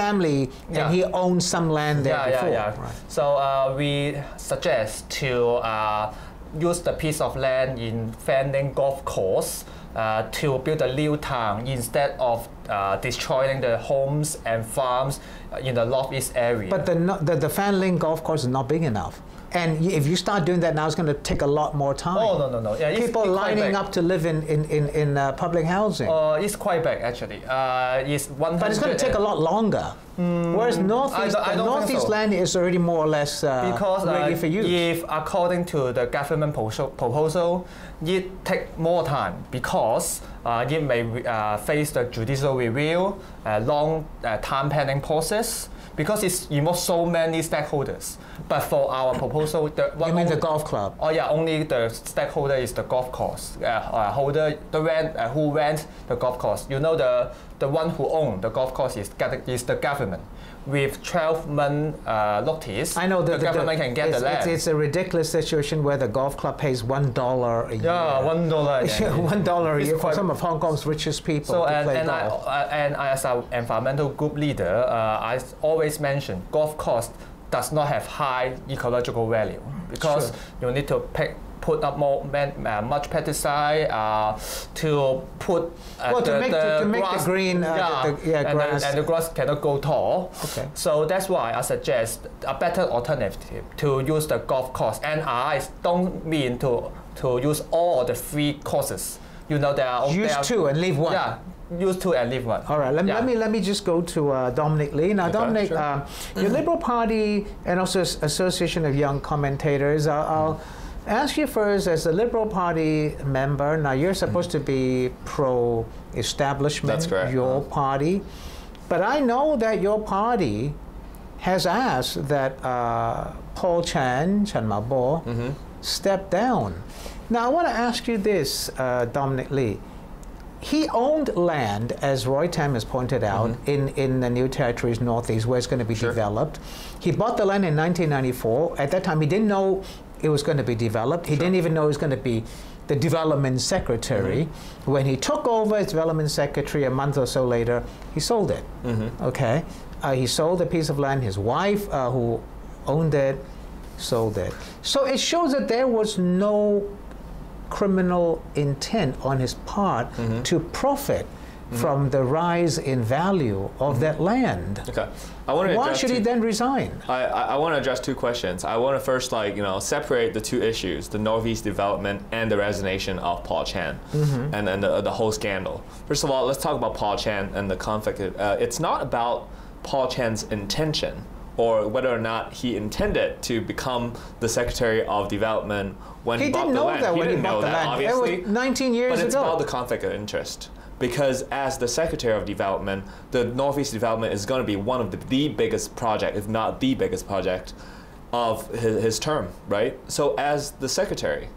family, and he owned some land there before. Right. So we suggest to use the piece of land in Fanling Golf Course to build a new town instead of destroying the homes and farms in the northeast area. But the Fanling Golf Course is not big enough. And if you start doing that now, it's going to take a lot more time. Oh, no. Yeah, people lining up to live in public housing. It's quite big, actually. It's 100. But it's going to take a lot longer. Whereas northeast land is already more or less ready for use. If according to the government proposal, it take more time because it may face the judicial review, long time planning process, because it involves so many stakeholders. But for our proposal, you mean the golf club? Oh yeah, only the stakeholder is the golf course holder, who rent the golf course. You know, the one who owns the golf course is the government. With 12-month notice, I know the government can get the land. It's a ridiculous situation where the golf club pays $1 a year. Yeah, $1 a year. $1 a year for some of Hong Kong's richest people to play golf. And as an environmental group leader, I always mention golf course does not have high ecological value because you need to put up much pesticide to put to make the green grass. And the grass cannot go tall. Okay. So that's why I suggest a better alternative to use the golf course. And I don't mean to use all the 3 courses. You know, there are use 2 and leave 1. Yeah. Use 2 and leave 1. All right, let me just go to Dominic Lee. Now, Dominic, your Liberal Party and also Association of Young Commentators, I'll ask you first, as a Liberal Party member, now you're supposed to be pro-establishment. That's correct. Your party. But I know that your party has asked that Paul Chan Mao-bo, step down. Now, I want to ask you this, Dominic Lee. He owned land, as Roy Tam has pointed out, in the New Territories Northeast, where it's going to be developed. He bought the land in 1994. At that time, he didn't know it was going to be developed. He didn't even know it was going to be the development secretary. When he took over as development secretary a month or so later, he sold it. Okay, he sold a piece of land. His wife, who owned it, sold it. So it shows that there was no criminal intent on his part to profit from the rise in value of that land. Okay, why should he then resign? I want to address 2 questions. I want to first, separate the 2 issues: the Northeast development and the resignation of Paul Chan, and the whole scandal. First of all, let's talk about Paul Chan and the conflict. It's not about Paul Chan's intention, or whether or not he intended to become the Secretary of Development when he bought the land. He didn't know that when he bought the land. It was 19 years ago. But it's about the conflict of interest. Because as the Secretary of Development, the Northeast Development is going to be one of the biggest project, if not the biggest project, of his term, right? So as the Secretary,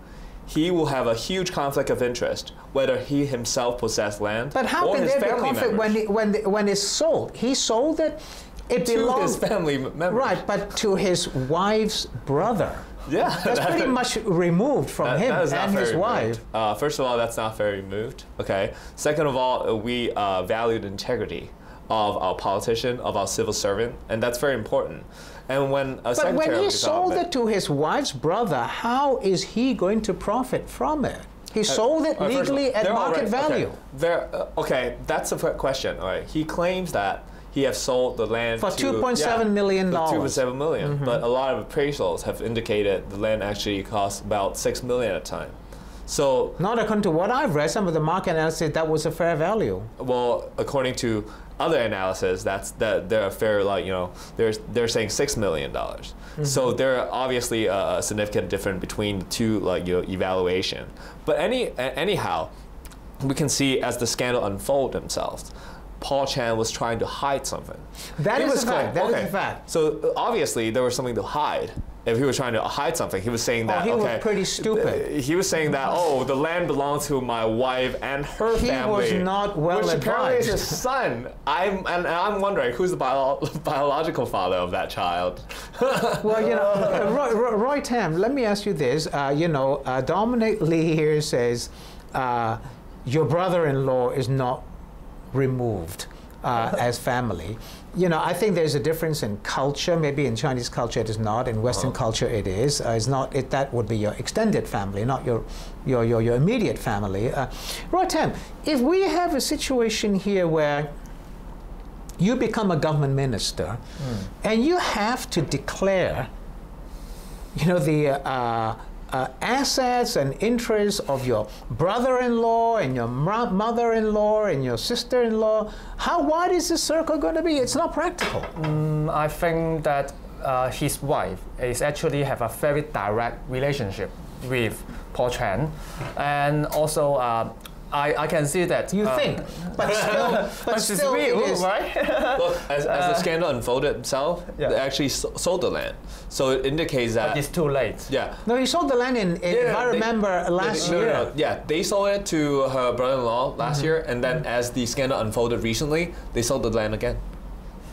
he will have a huge conflict of interest, whether he himself possessed land or his family members. But how can there be conflict when it's sold? He sold it. It belonged to his family members. Right, but to his wife's brother. Yeah. That's pretty much removed from him and his wife. First of all, that's not very removed. Okay. Second of all, we value the integrity of our politician, of our civil servant, and that's very important. And when a But when he sold it to his wife's brother, how is he going to profit from it? He sold it legally at market value. Okay, that's a question. All right. He claims that he has sold the land for $2.7 million. $2.7 million. But a lot of appraisals have indicated the land actually costs about $6 million at a time. So not according to what I've read, some of the market analysis that was a fair value. Well, according to other analysis, they're a fair, they're saying $6 million. So there are obviously a significant difference between the 2 evaluation. But anyhow, we can see as the scandal unfolds themselves, Paul Chan was trying to hide something. That is a fact. That is a fact. So obviously there was something to hide. If he was trying to hide something, he was saying that. He was pretty stupid. He was saying that, the land belongs to my wife and her family. He was not well advised. Which apparently is his son. I'm wondering who's the biological father of that child. Well, Roy Tam, let me ask you this. Dominic Lee here says your brother-in-law is not removed. as family. You know, I think there's a difference in culture. Maybe in Chinese culture it is not. In Western culture it is. It's not. That would be your extended family, not your immediate family. Rotem, if we have a situation here where you become a government minister, and you have to declare, you know, the assets and interests of your brother-in-law and your mother-in-law and your sister-in-law, how wide is this circle going to be? It's not practical. I think that his wife is actually have a very direct relationship with Paul Chan, and also I can see that. You think, but still, real, it is, right? Look, as the scandal unfolded itself, they actually sold the land. So it indicates that it's too late. Yeah. No, he sold the land if I remember last year. No. Yeah, they sold it to her brother-in-law last year, and then as the scandal unfolded recently, they sold the land again.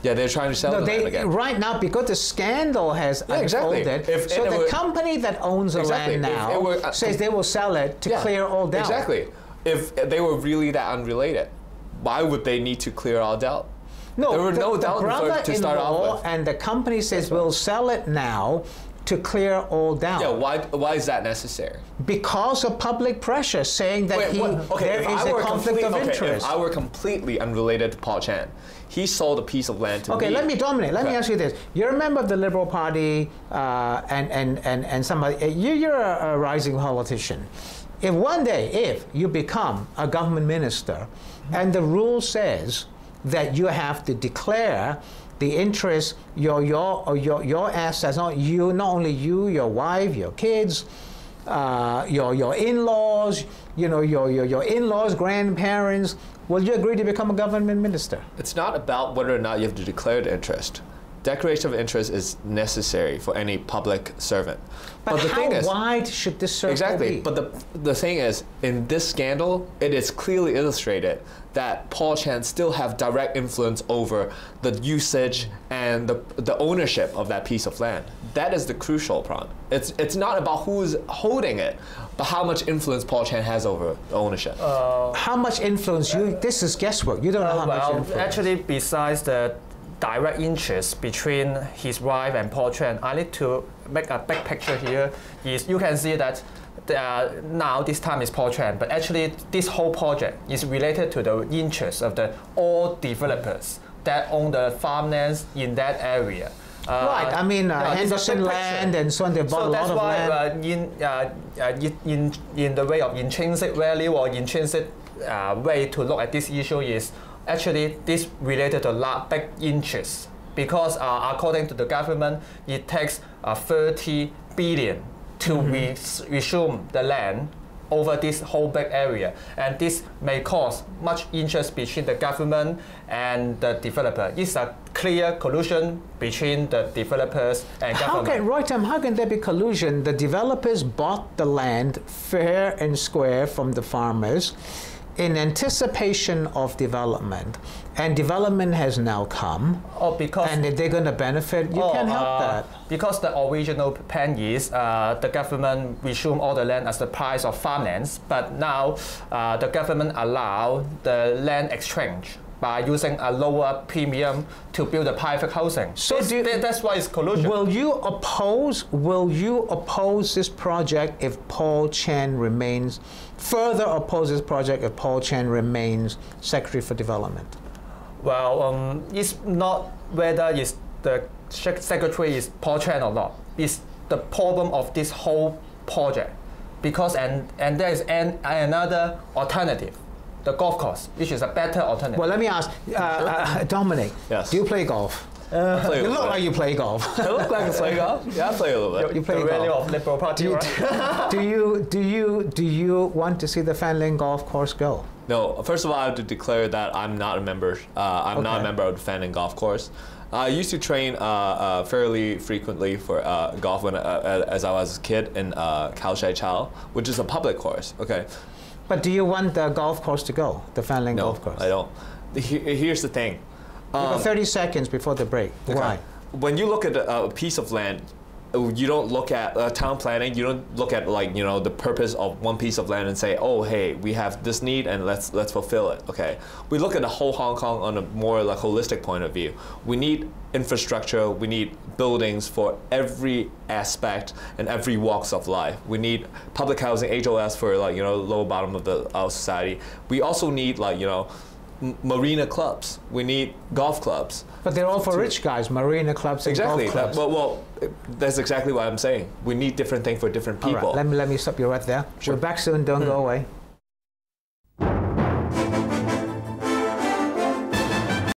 Yeah, they're trying to sell the land again. Right now, because the scandal has unfolded, so the company that owns the land now says they will sell it to clear all doubt. Exactly. If they were really that unrelated, why would they need to clear all doubt? No, there were no doubt to start off with. And the company says we'll sell it now to clear all doubt. Yeah, why is that necessary? Because of public pressure saying that there is a conflict of interest. If I were completely unrelated to Paul Chan, he sold a piece of land to me. Okay, let me ask you this. You're a member of the Liberal Party and somebody, you're a rising politician. If one day, if you become a government minister, and the rule says that you have to declare the interest, your assets, not only you, your wife, your kids, your in-laws, you know, your in-laws, grandparents, will you agree to become a government minister? It's not about whether or not you have to declare the interest. Declaration of interest is necessary for any public servant. But the thing is, wide should this circle be? But the thing is, in this scandal, it is clearly illustrated that Paul Chan still have direct influence over the usage and the ownership of that piece of land. That is the crucial part. It's not about who's holding it, but how much influence Paul Chan has over ownership. How much influence? This is guesswork. You don't know how much influence. Actually, besides the direct interest between his wife and Paul Chan, I need to make a big picture here. You can see that now this time is Paul Chan, but actually this whole project is related to the interests of all developers that own the farmlands in that area. Right, I mean Henderson land and so on, they bought a lot of land. In the way of intrinsic value or intrinsic way to look at this issue is actually this related to big interest, because according to the government, it takes 30 billion to resume the land over this whole big area, and this may cause much interest between the government and the developer. It's a clear collusion between the developers and government. How can there be collusion? The developers bought the land fair and square from the farmers in anticipation of development, and development has now come, and they're going to benefit. You can't help that. Because the original plan is the government resume all the land as the price of farmlands, but now the government allow the land exchange by using a lower premium to build a private housing. So that's why it's collusion. Will you oppose this project if Paul Chan remains, further oppose this project if Paul Chan remains Secretary for Development? Well, it's not whether the Secretary is Paul Chan or not. It's the problem of this whole project. Because and there is another alternative, the golf course, which is a better alternative. Well, let me ask, Dominic, yes. do you play golf? You look like you play golf. I look like I play golf? Yeah, I play a little bit. You play the golf. Of Liberal Party, right? Do you want to see the Fanling Golf Course go? No, first of all, I have to declare that I'm not a member. I'm not a member of the Fanling Golf Course. I used to train fairly frequently for golf as I was a kid in Khao Shai Chao, which is a public course. Okay. But do you want the golf course to go, the Fanling Golf Course? No, I don't. Here's the thing. You got 30 seconds before the break. Okay. Why? When you look at a piece of land, you don't look at town planning. You don't look at like the purpose of one piece of land and say, oh hey, we have this need and let's fulfill it. Okay, we look at the whole Hong Kong on a more like holistic point of view. We need infrastructure. We need buildings for every aspect and every walks of life. We need public housing, HOS for like lower bottom of our society. We also need like marina clubs. We need golf clubs. But they're all for rich guys, marina clubs and exactly. golf clubs. Well, that's exactly what I'm saying. We need different things for different people. All right, let me stop you right there. Sure. We're back soon, don't go away.